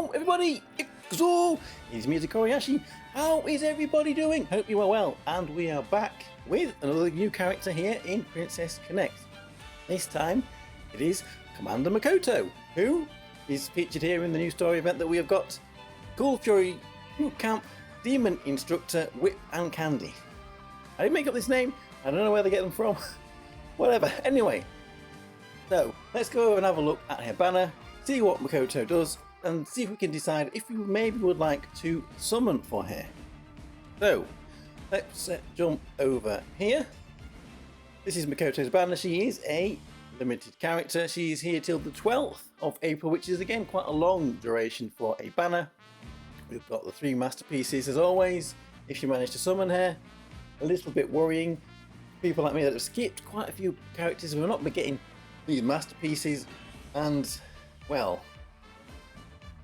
Hello everybody, it's me, Tokkuri Yashi. How is everybody doing? Hope you are well, and we are back with another new character here in Princess Connect. This time it is Commander Makoto, who is featured here in the new story event that we have got. Cool Fury Boot Camp Demon Instructor Whip and Candy. I didn't make up this name, I don't know where they get them from. Whatever, anyway. So let's go over and have a look at her banner, see what Makoto does, and see if we can decide if we maybe would like to summon for her. So let's jump over here. This is Makoto's banner. She is a limited character. She is here till the 12th of April, which is again quite a long duration for a banner. We've got the 3 masterpieces as always. If you manage to summon her, a little bit worrying. People like me that have skipped quite a few characters, we're not getting these masterpieces, and well,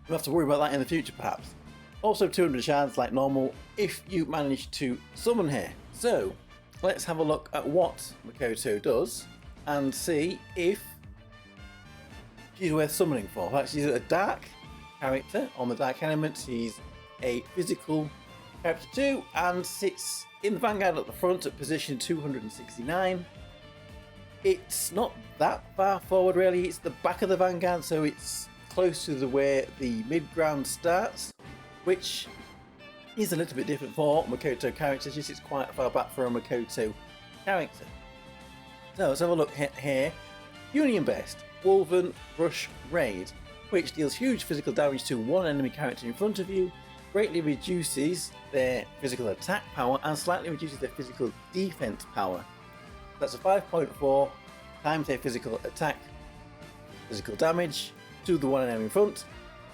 we'll have to worry about that in the future perhaps. Also 200 shards like normal if you manage to summon her. So let's have a look at what Makoto does and see if she's worth summoning for. In fact, she's a dark character on the dark element. She's a physical character too and sits in the vanguard at the front at position 269. It's not that far forward really, it's the back of the vanguard, so it's close to where the mid-ground starts, which is a little bit different for Makoto characters, just it's quite far back for a Makoto character. So let's have a look here. Union Best, Woven Rush Raid, which deals huge physical damage to one enemy character in front of you, greatly reduces their physical attack power and slightly reduces their physical defense power. That's a 5.4 times their physical attack, physical damage to the one enemy in front,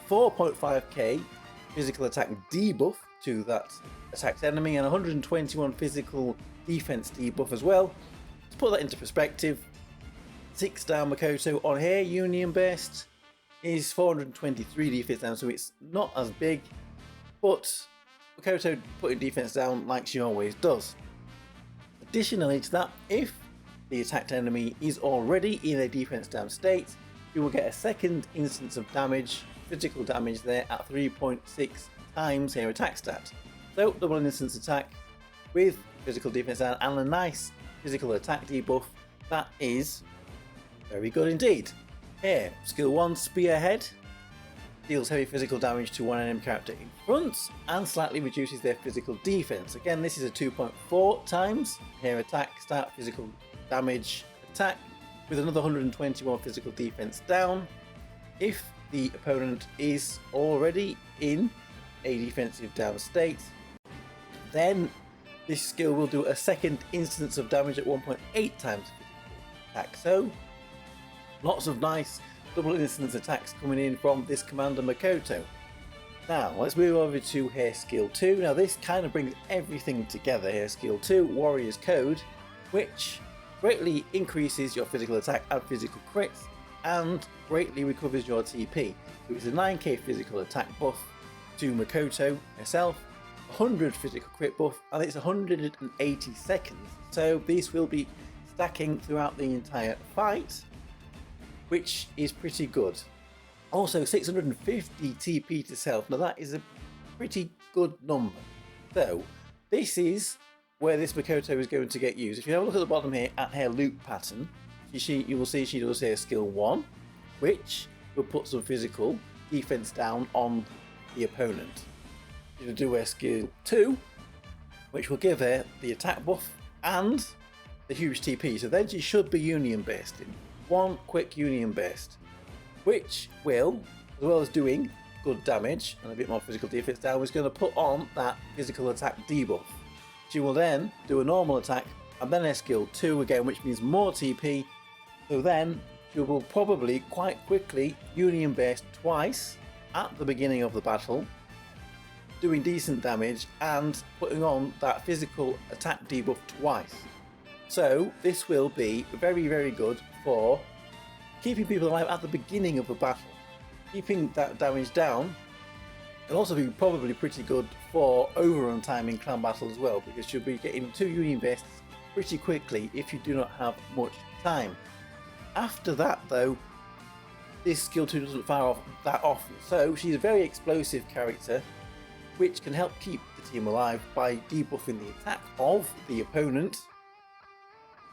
4.5k physical attack debuff to that attacked enemy, and 121 physical defense debuff as well. To put that into perspective, 6 down Makoto on here, Union Best, is 423 defense down, so it's not as big, but Makoto putting defense down like she always does. Additionally to that, if the attacked enemy is already in a defense down state, you will get a second instance of damage, physical damage there at 3.6 times her attack stat. So double instance attack with physical defense down and a nice physical attack debuff. That is very good indeed. Here, skill 1, Spearhead, deals heavy physical damage to one enemy character in front and slightly reduces their physical defense. Again, this is a 2.4 times her attack stat, physical damage attack, with another 121 physical defense down. If the opponent is already in a defensive down state, then this skill will do a second instance of damage at 1.8 times physical attack. So lots of nice double instance attacks coming in from this Commander Makoto. Now let's move over to her skill 2. Now this kind of brings everything together. Her skill 2, Warrior's Code, which greatly increases your physical attack and physical crits and greatly recovers your TP. So it's a 9k physical attack buff to Makoto herself, 100 physical crit buff, and it's 180 seconds. So these will be stacking throughout the entire fight, which is pretty good. Also 650 TP to self. Now that is a pretty good number. So this is where this Makoto is going to get used. If you have a look at the bottom here at her loop pattern, you will see she does her skill 1, which will put some physical defense down on the opponent. She'll do her skill 2, which will give her the attack buff and the huge TP. So then she should be Union Based in one quick Union Best, which will, as well as doing good damage and a bit more physical defense down, is going to put on that physical attack debuff. She will then do a normal attack and then a skill 2 again, which means more TP. So then she will probably quite quickly Union Best twice at the beginning of the battle, doing decent damage and putting on that physical attack debuff twice. So this will be very, very good for keeping people alive at the beginning of the battle. Keeping that damage down will also be probably pretty good for overrun time in clan battle as well, because you'll be getting 2 Union Bests pretty quickly if you do not have much time. After that though, this skill 2 doesn't fire off that often, so she's a very explosive character which can help keep the team alive by debuffing the attack of the opponent,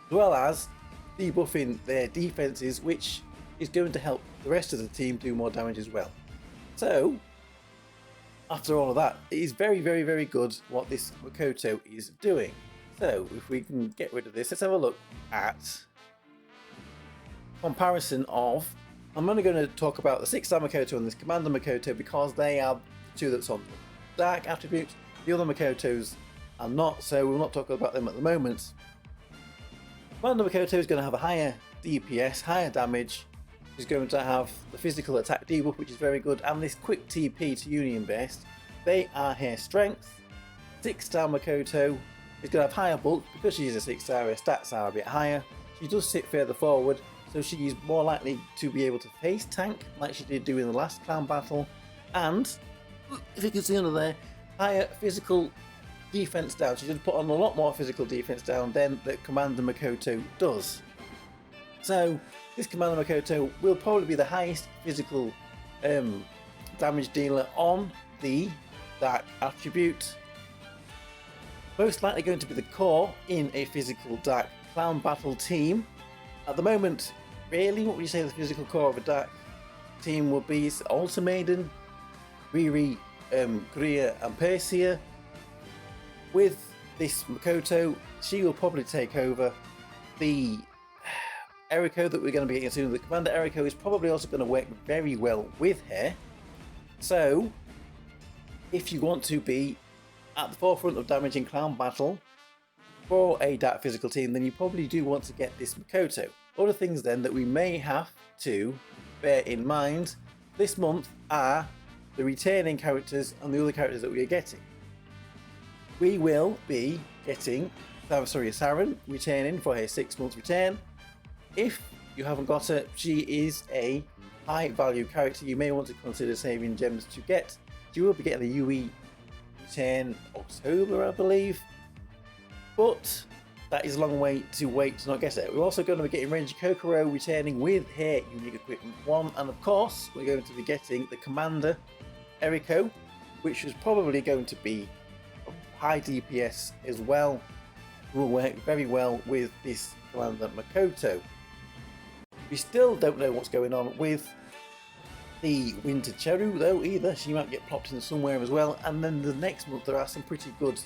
as well as debuffing their defenses, which is going to help the rest of the team do more damage as well. So, after all of that, it is very, very, very good what this Makoto is doing. So, if we can get rid of this, let's have a look at comparison of. I'm only going to talk about the 6-star Makoto and this Commander Makoto because they are the two that's on the dark attributes. The other Makotos are not, so we'll not talk about them at the moment. Commander Makoto is going to have a higher DPS, higher damage. She's going to have the physical attack debuff, which is very good, and this quick TP to Union Best. They are her strengths. 6-star Makoto is going to have higher bulk because she's a 6-star. Her stats are a bit higher. She does sit further forward, so she is more likely to be able to face tank like she did do in the last clan battle. And if you can see under there, higher physical defense down. She did put on a lot more physical defense down than the Commander Makoto does. So this Commander Makoto will probably be the highest physical damage dealer on the dark attribute. Most likely going to be the core in a physical dark clan battle team. At the moment, really, what would you say the physical core of a dark team would be? It's Alta Maiden, Riri, Korea and Persia. With this Makoto, she will probably take over. The Eriko that we're going to be getting soon, the Commander Eriko, is probably also going to work very well with her. So, if you want to be at the forefront of damage in clan battle for a dark physical team, then you probably do want to get this Makoto. Other things then that we may have to bear in mind this month are the returning characters and the other characters that we are getting. We will be getting Saren returning for her 6-month return. If you haven't got her, she is a high value character you may want to consider saving gems to get. She will be getting the UE return October, I believe, but that is a long way to wait to not get it. We're also going to be getting Ranger Kokoro returning with her unique equipment 1, and of course we're going to be getting the Commander Eriko, which is probably going to be a high DPS as well. Will work very well with this Commander Makoto. We still don't know what's going on with the Winter Cheru though either. She might get plopped in somewhere as well. And then the next month there are some pretty good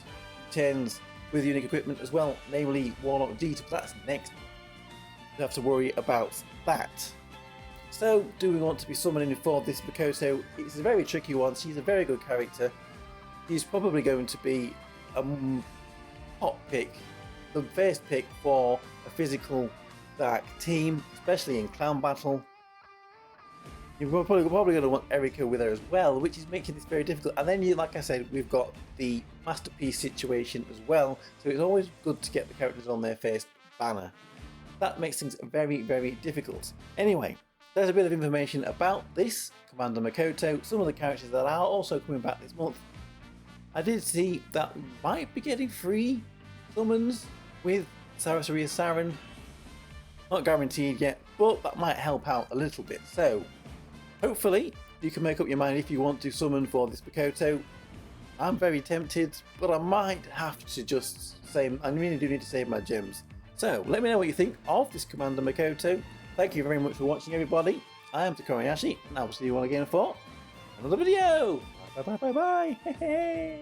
returns with unique equipment as well, namely Warlock D2, but that's next month. You don't have to worry about that. So, do we want to be summoning for this Makoto? It's a very tricky one. She's a very good character. She's probably going to be a hot pick, the first pick for a physical dark team, especially in clan battle. You're probably going to want Eriko with her as well, which is making this very difficult. And then, like I said, we've got the masterpiece situation as well, so it's always good to get the characters on their first banner. That makes things very, very difficult. Anyway, there's a bit of information about this Commander Makoto, some of the characters that are also coming back this month. I did see that we might be getting free summons with Sarasaria Saren. Not guaranteed yet, but that might help out a little bit. So, hopefully, you can make up your mind if you want to summon for this Makoto. I'm very tempted, but I might have to just say, I really do need to save my gems. So, let me know what you think of this Commander Makoto. Thank you very much for watching, everybody. I am Tokkuri Yashi, and I will see you all again for another video. Bye bye bye bye bye. Hey, hey.